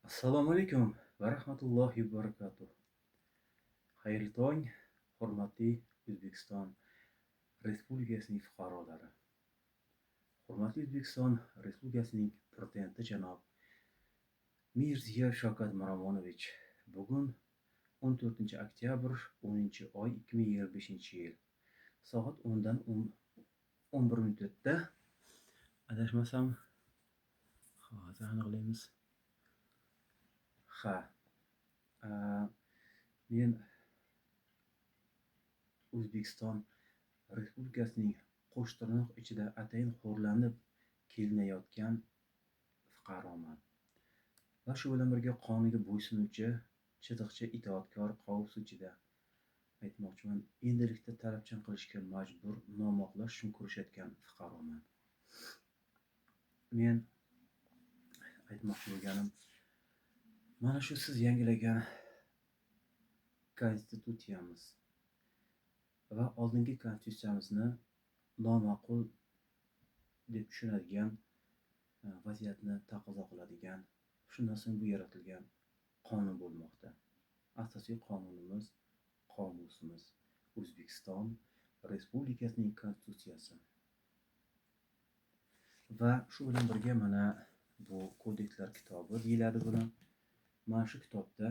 Assalomu alaykum va rahmatullohi va barakatuh. Xayrli tong, hurmatli O'zbekiston Respublikasining fuqarolari. Hurmatli O'zbekiston Respublikasining Prezidenti janob Mirziyoyev Shavkat Miromonovich bugun 14 oktyabr 10-oy 2025-yil soat 10 dan 11 adashmasam, hozir aniqlaymiz. Men O'zbekiston Respublikasining Qo'shtirnoq ichida atayin xo'rlanib kelinayotgan fuqaroman va shu bilan birga qonunga bo'ysunuvchi, chiziqcha, itoatkor, qovusuvchida aytmoqchiman, endilikda talabchan qilishga majbur, nomoqlash uchun kurashayotgan fuqaroman. Men aytmoqchi bo'lganim, mana shu siz yangilagan konstitutsiyamiz va oldingi konstitutsiyamizni noma'qul deb tushunadigan, vaziyatni taqozo qiladigan, shundan so'ng bu yaratilgan qonun bo'lmoqda. Asosiy qonunimiz, qomusimiz O'zbekiston Respublikasining konstitutsiyasi. Va shu bilan birga mana bu kodekslar kitobi deyiladi buni. Mana shu kitobda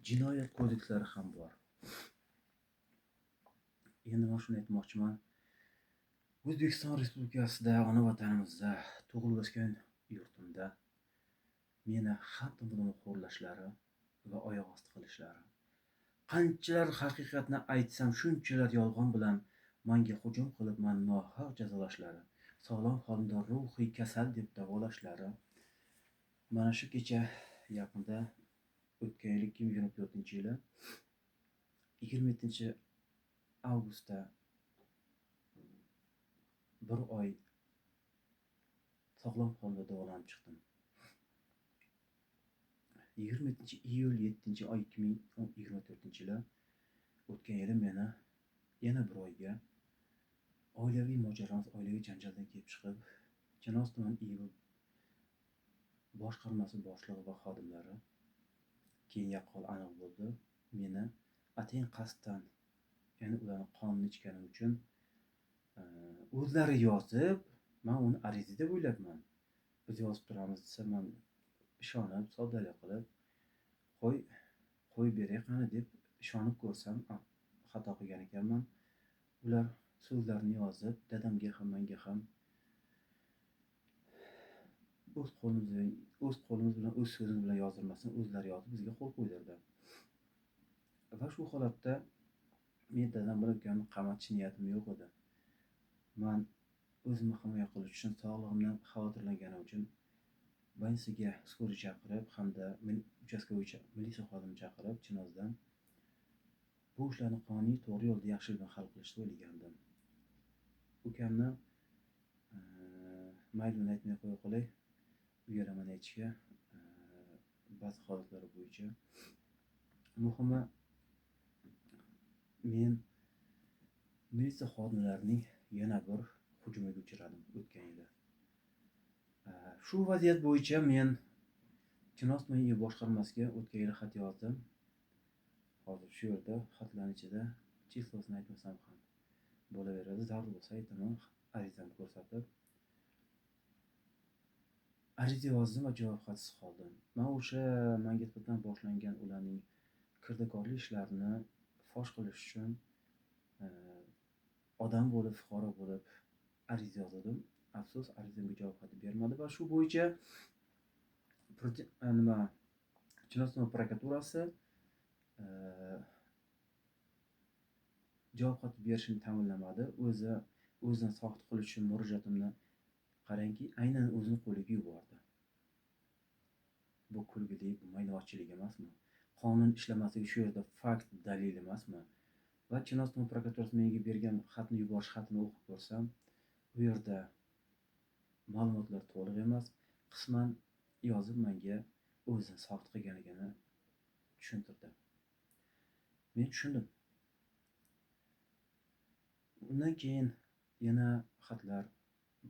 jinoyat kodekslari ham bor. Endi men shuni aytmoqchiman. O'zbekiston Respublikasida, ona vatanimizda, tug'ilib o'sgan yurtimda meni har tomonlama xo'rlashlari va oyoq osti qilishlari, qanchalar haqiqatni aytsam shunchalar yolg'on bilan menga hujum qilib, meni nohaq jazolashlari, sog'lom holimda ruhiy kasal deb davolashlari, mana shu kecha yaqinda o'tgan yil 2024-yili 27-avgustda bir oy sog'lom holimda davolanib chiqdim. 27-iyul 7-oy 2024-yili o'tgan yili meni yana bir oyga oilaviy mojaromiz, oilaviy janjaldan kelib chiqib, Chinoz tuman IIB boshqarmasi boshlig'i va xodimlari, keyin yaqqol aniq bo'ldi, meni atayin qasddan, ya'ni ularni qonini ichganim uchun o'zlari yozib, men uni ariza deb o'ylabman. Biz yozib turamiz desa, men ishonib, soddalik qilib, qo'y beray qani deb ishonib ko'rsam, xato qilgan ekanman. Ular so'zlarini yozib, dadamga ham, menga ham o'z qo'limiz bilan, o'z so'zimiz bilan yozdirmasdan o'zlari yozib bizga qo'l qo'ydirdi. Va shu holatda men dadam bilan ukamni qamatish niyatim yo'q edi. Men o'zimni himoya qilish uchun, sog'lig'imdan xavotirlanganim uchun больницаga skoriy chaqirib, hamda uchastkovoy militsiya xodimini chaqirib, Chinozdan bu ishlarni qonuniy, to'g'ri yo'lda yaxshilik bilan hal qilishni o'ylagandim. Ukamni mayli, uni aytmay qo'ya qolay, uyalaman aytishga, ba'zi holatlar bo'yicha. Muhimi, men militsiya xodimlarining yana bir hujumiga uchradim o'tgan yili. Shu vaziyat bo'yicha men Chinoz tuman IIB boshqarmasiga o'tgan yili xat yozdim. Hozir shu yerda xatlarning ichida chislosini aytmasam ham bo'laveradi. Zarur bo'lsa aytaman, arizamni ko'rsatib. Ariza yozdim va javob xatsiz qoldim. Men o'sha menga nisbatan boshlangan ularning kirdikorli ishlarini fosh qilish uchun odam bo'lib, fuqaro bo'lib ariza yozdim. Afsus, arizamga javob xati bermadi va shu bo'yicha Chinoz tuman prokuraturasi javob xati berishini ta'minlamadi. O'zini soqit qilish uchun murojaatimni qarangki, aynan o'zini qo'liga yubordi. Bu kulgili, bu maynovatchilik emasmi? Qonun ishlamasligi shu yerda fakt, dalil emasmi? Va Chinoz tuman prokuraturasi menga bergan xatni yuborish xatini o'qib ko'rsam, u yerda ma'lumotlar to'liq emas, qisman yozib menga o'zini soqit qilganligini tushuntirdi. Men tushundim. Undan keyin yana xatlar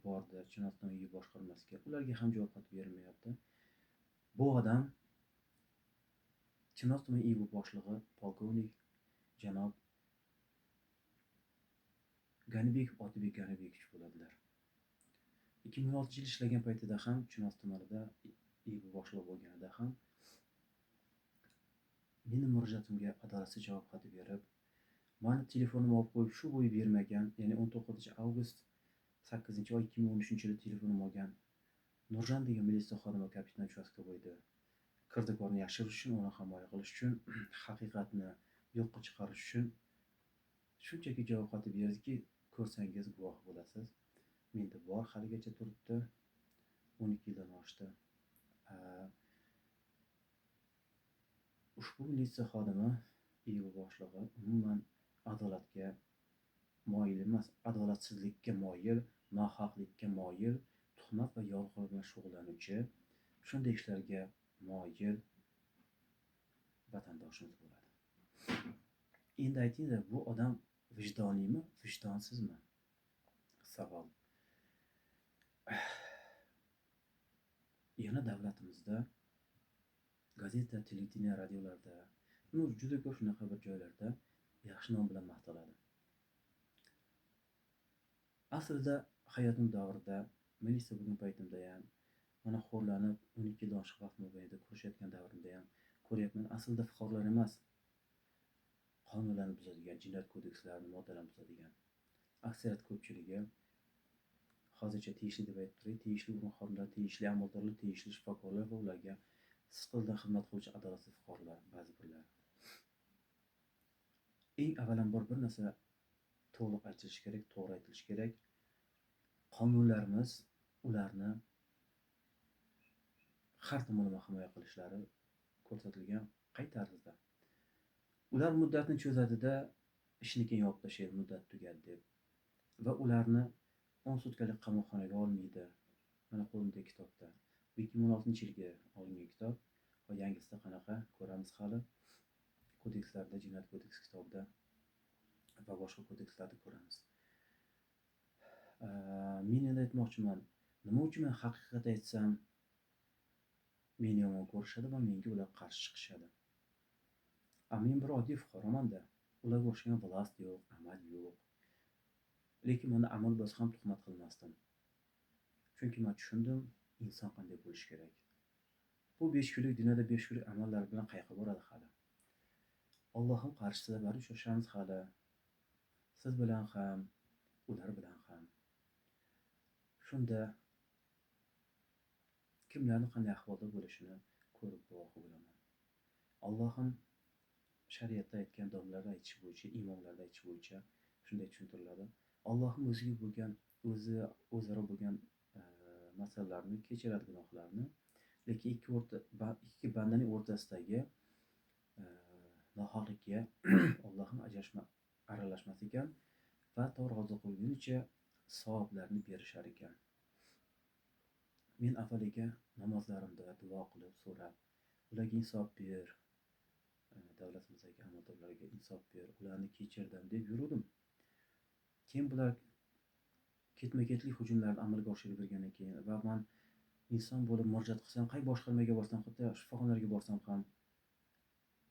bordi Chinozton uyi boshqarmasiga. Ularga ham javob xati berilmayapti. Bu odam Chinoz tumani IIB boshlig'i polkovnik janob Ganibekov Odilbek Ganibekovich bo'ladilar. 2016-yil ishlagan paytida ham Chinoz tumanida IIB boshlig'i bo'lganida ham meni murojaatimga adolatsiz javob xati berib, mani telefonimni olib qo'yib shu bo'yi bermagan, ya'ni 19-avgust 8-oy 2013-yili telefonim olgan Nurjan degan militsiya xodimi kapitan uchastka bo'yida kirdikorni yashirish uchun, uni himoya qilish uchun, haqiqatni yo'qqa chiqarish uchun shunchaki javob xati berdiki, ko'rsangiz guvoh bo'lasiz. Menda bor haligacha turibdi. 12 yildan oshdi. Ushbu militsiya xodimi IIB boshlig'i umuman adolatga moyil emas, adolatsizlikka moyil, nohaqlikka moyil, tuhmat va yolg'on bilan shug'ullanuvchi, shunday ishlarga moyil vatandoshimiz bo'ladi. Endi aytinglar, bu odam vijdoniymi, vijdonsizmi? Savol. Yana davlatimizda gazeta, televideniya, radiolarda, juda ko'p shunaqa bir joylarda yaxshi nom bilan maqtaladi. Aslida hayotim davrida, militsiya bo'lgan paytimda ham, mana xo'rlanib 12 yildan oshiq vaqt mobaynida ko'rishayotgan davrimda ham ko'ryapman. Aslida fuqarolar emas, qonunlarni buzadigan, jinoyat kodekslarini, moddalarini buzadigan aksariyat ko'pchiligi hozircha tegishli deb aytib turay, tegishli organ xodimlari, tegishli amaldorlar, tegishli shifokorlar va ularga sidqidildan xizmat qiluvchi adolatsiz fuqarolar ba'zi birlar. Eng avvalambor bir narsa to'liq aytilishi kerak, to'g'ri aytilishi kerak. Qonunlarimiz ularni har tomonlama himoya qilishlari ko'rsatilgan qay tarzda. Ular muddatni cho'zadida ishni keyin yopib tashlaydi, muddat tugadi deb. Va ularni 10 sutkalik qamoqxonaga olmaydi. Mana qo'limda kitobda. 2016-yilga olingan kitob. Va yangisida qanaqa ko'ramiz hali. Kodekslarda, jinoyat kodeks kitobida va boshqa kodekslarda ko'ramiz. Men endi aytmoqchiman, nima uchun men haqiqat aytsam meni yomon ko'rishadi va menga ular qarshi chiqishadi. Men bir oddiy fuqaroman-da. Ularga o'xshagan vlast yo'q, amal yo'q. Lekin meni amal bo'lsa ham tuhmat qilmasdim. Chunki men tushundim, inson qanday bo'lishi kerak. Bu 5 kunlik dunyoda 5 kunlik amallar bilan qayerga boradi hali? Allohim qarshisida bari uchrashamiz hali. Siz bilan ham, ular bilan ham. Shunda kimlarning qanday ahvolda bo'lishini ko'rib guvohi bo'laman. Allohim shariatda aytgan domlalar aytishi bo'yicha, imomlarda aytishi bo'yicha shunday tushuntiriladi. Allohim o'ziga bo'lgan, o'zaro bo'lgan masalalarni kechiradi, gunohlarni. Lekin ikki bandaning o'rtasidagi nohaqlikka Allohim aralashmas ekan va to rozi qilgunicha savoblarni berishar ekan. Men avvaliga namozlarimda duo qilib, so'rab, ularga insof ber, davlatimizdagi amaldorlarga insof ber, ularni kechirdim deb yurdim. Keyin bular ketma-ketlik hujumlarni amalga oshirib bergandan keyin va men inson bo'lib murojaat qilsam, qay boshqarmaga borsam, hatto shifoxonalarga borsam ham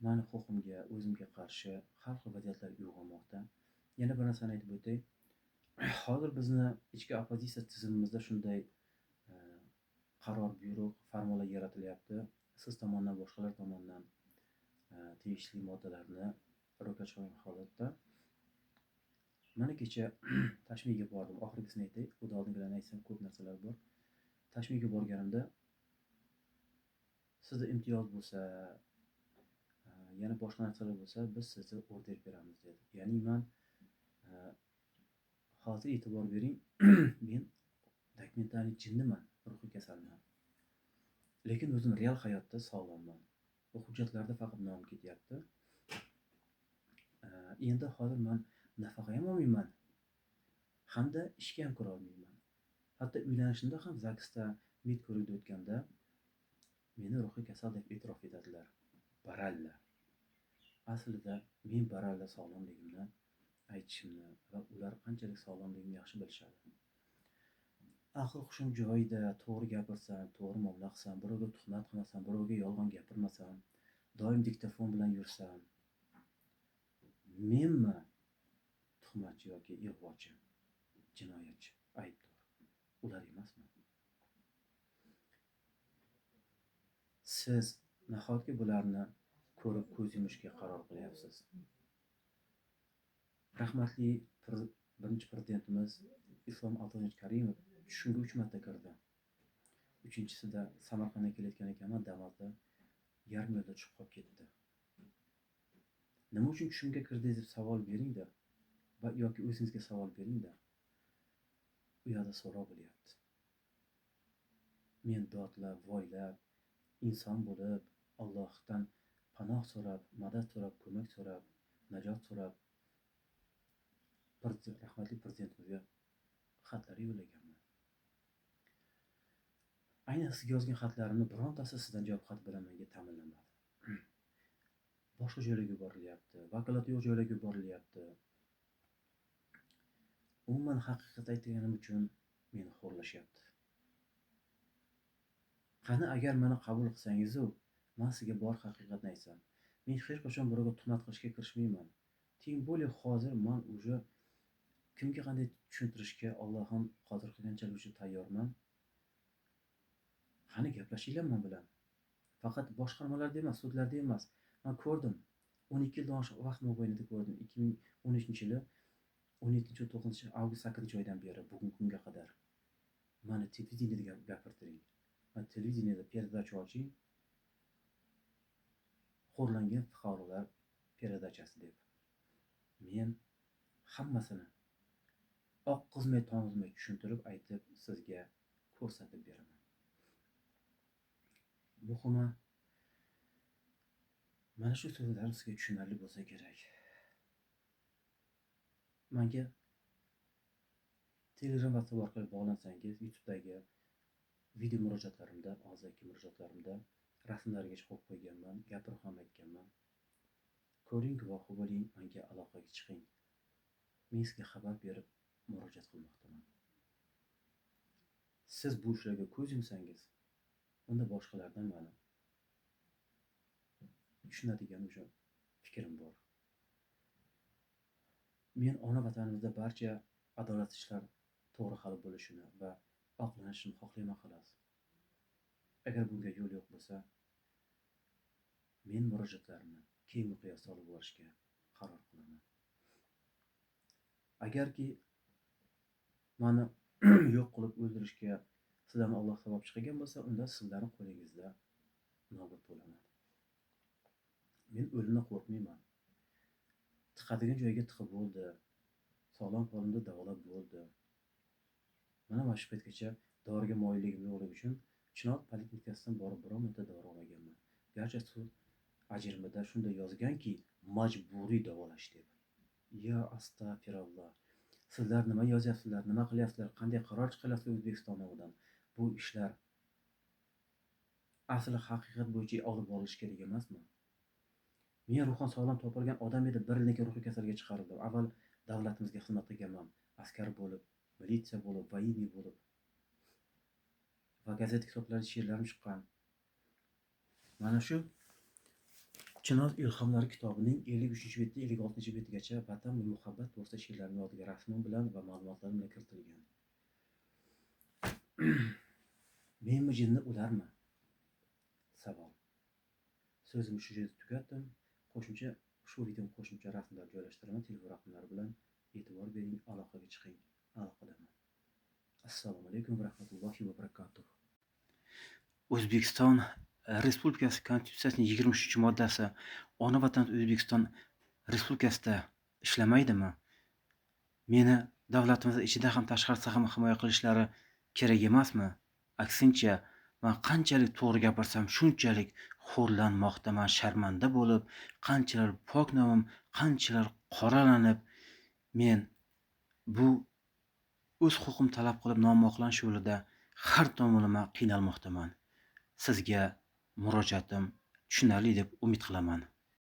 meni huquqimga, o'zimga qarshi har xil vaziyatlar uyg'onmoqda. Yana bir narsani aytib o'tay. Hozir bizni ichki oppozitsiya tizimimizda shunday qaror, buyruq, farmonlar yaratilyapti. Siz tomonidan, boshqalar tomonidan tegishli moddalarni ro'yxatga olgan holatda. Mana kecha Tashmiga bordim. Oxirgisini aytay. Xudo oldingilarni aytsam, ko'p narsalar bor. Tashmiga borganimda sizda imtiyoz bo'lsa, yana boshqa narsalar bo'lsa, biz sizni order beramiz dedi. Ya'ni men hozir e'tibor bering, men dokumentarniy jinniman, ruhiy kasalman. Lekin o'zim real hayotda sog'lomman. Bu hujjatlarda faqat nom ketyapti. Endi hozir men nafaqa ham olmayman. Hamda ishga ham kira olmayman. Hatto uylanishimda ham ZAGSda med ko'rikda o'tganda meni ruhiy kasal deb e'tirof etadilar. Baralla. Aslida men baralla sog'lomligimni aytishimni va ular qanchalik sog'lomligimni yaxshi bilishadi. aql hushim joyida, to'g'ri gapirsam, to'g'ri muomala qilsam, birovga tuhmat qilmasam, birovga yolg'on gapirmasam, doim diktafon bilan yursam, menmi tuhmatchi yoki ig'vochi, jinoyatchi, aybdor? Ular emasmi? Siz nahotki bularni ko'rib ko'z yumishga qaror qilyapsiz? Rahmatli birinchi prezidentimiz Islom Abdulaziz Karimov tushimga 3 marta kirdi. Uchinchisida Samarqandga kelayotgan ekanman, Damasda yarim yo'lda tushib qolib ketdi. Nima uchun tushimga kirdingiz deb savol beringda, yoki o'zingizga savol beringda. U yoqda so'roq bo'lyapti. Men dodlab, voylab, inson bo'lib, Allohdan panoh so'rab, madad so'rab, ko'mak so'rab, najot so'rab, rahmatli prezidentimizga xatlar yo'llaganman. Aynan sizga yozgan xatlarimni birontasi sizdan javob xat bilan menga ta'minlanmadi. Boshqa joylarga yuborilyapti, vakolat yo'q joylarga yuborilyapti. Umuman haqiqat aytganim uchun meni xo'rlashyapti. Qani agar meni qabul qilsangiz-u, men sizga bor haqiqatni aytsam. Men hech qachon birovga tuhmat qilishga kirishmayman. Teng bo'lib hozir men уже kimga qanday tushuntirishga Allohim qodir qilganchalik uchun tayyorman. Qani gaplashinglar men bilan. Faqat boshqarmalarda emas, sudlarda emas. Men ko'rdim. 12 yildan oshiq vaqt mobaynida ko'rdim. 2013-yili 17-9 avgust 8-oydan beri bugungi kunga qadar. Meni televideniyada gapirtiring. Men televideniyada передача oching. Xo'rlangan fuqarolar передачасы deb. Men hammasini oq qizmay to'ng'izmay tushuntirib aytib sizga ko'rsatib beraman. Muhimi mana shu so'zlar sizga tushunarli bo'lsa kerak. Menga Telegram WhatsApp orqali bog'lansangiz, YouTube'dagi video murojaatlarimda, og'zaki murojaatlarimda rasmlariga qo'yib qo'yganman, gapirib ham aytganman. Ko'ring, guvohi bo'ling, menga aloqaga chiqing. Men sizga xabar berib murojaat qilmoqdaman. Siz bu ishlarga ko'z yumsangiz, unda boshqalardan mani tushunadigan uchun fikrim bor. Men ona vatanimizda barcha adolat ishlar to'g'ri hal bo'lishini va oqlanishini xohlayman xolos. Agar bunga yo'l yo'q bo'lsa, men murojaatlarimni keyingi miqyosda olib borishga qaror qilaman. Agarki meni yo'q qilib o'ldirishga sizlarni Alloh sabab chiqargan bo'lsa, unda sizlarning qo'lingizda nobud bo'laman. Men o'limdan qo'rqmayman. Tiqadigan joyga tiqib bo'ldi. Sog'lom holimda davolab bo'ldi. Mana shu paytgacha doriga moyilligim yo'qligi uchun Chinor poliklinikasidan borib biron marta dori olmaganman. Garchi sud ajrimida shunday yozganki, majburiy davolash deb. Ya astag'firulloh. Sizlar nima yozyapsizlar, nima qilyapsizlar, qanday qaror chiqaryapsizlar O'zbekiston nomidan? Bu ishlar asli haqiqat bo'yicha olib borilishi kerak emasmi? Men ruhan sog'lom topilgan odam edim, 1 yildan keyin ruhiy kasalga chiqarildim. Avval davlatimizga xizmat qilganman, askar bo'lib, militsiya bo'lib, voyinniy bo'lib. Va gazeta kitoblarda she'rlarim chiqqan. Mana shu Chinor ilhomlari kitobining 53-beti, 56-betigacha Vatan va muhabbat to'g'risida she'rlarim yodiga rasmim bilan va ma'lumotlarim bilan kiritilgan. Menmi jinni ularmi? Savol. So'zimni shu yerda tugatdim. Qo'shimcha shu videoning qo'shimcha rasmlar joylashtiraman, telefon raqamlari bilan e'tibor bering, aloqaga chiqing, aloqadaman. Assalomu alaykum va rahmatullohi va barakatuh. O'zbekiston Respublikasi Konstitutsiyasining 23-moddasi ona vatan O'zbekiston Respublikasida ishlamaydimi? Meni davlatimiz ichida ham tashqarisida ham himoya qilishlari kerak emasmi? Aksincha, men qanchalik to'g'ri gapirsam, shunchalik xo'rlanmoqdaman, sharmanda bo'lib, qanchalar pok nomim, qanchalar qoralanib, men bu o'z huquqim talab qilib nom oqlanish yo'lida har tomonlama qiynalmoqdaman. Sizga murojaatim tushunarli deb umid qilaman.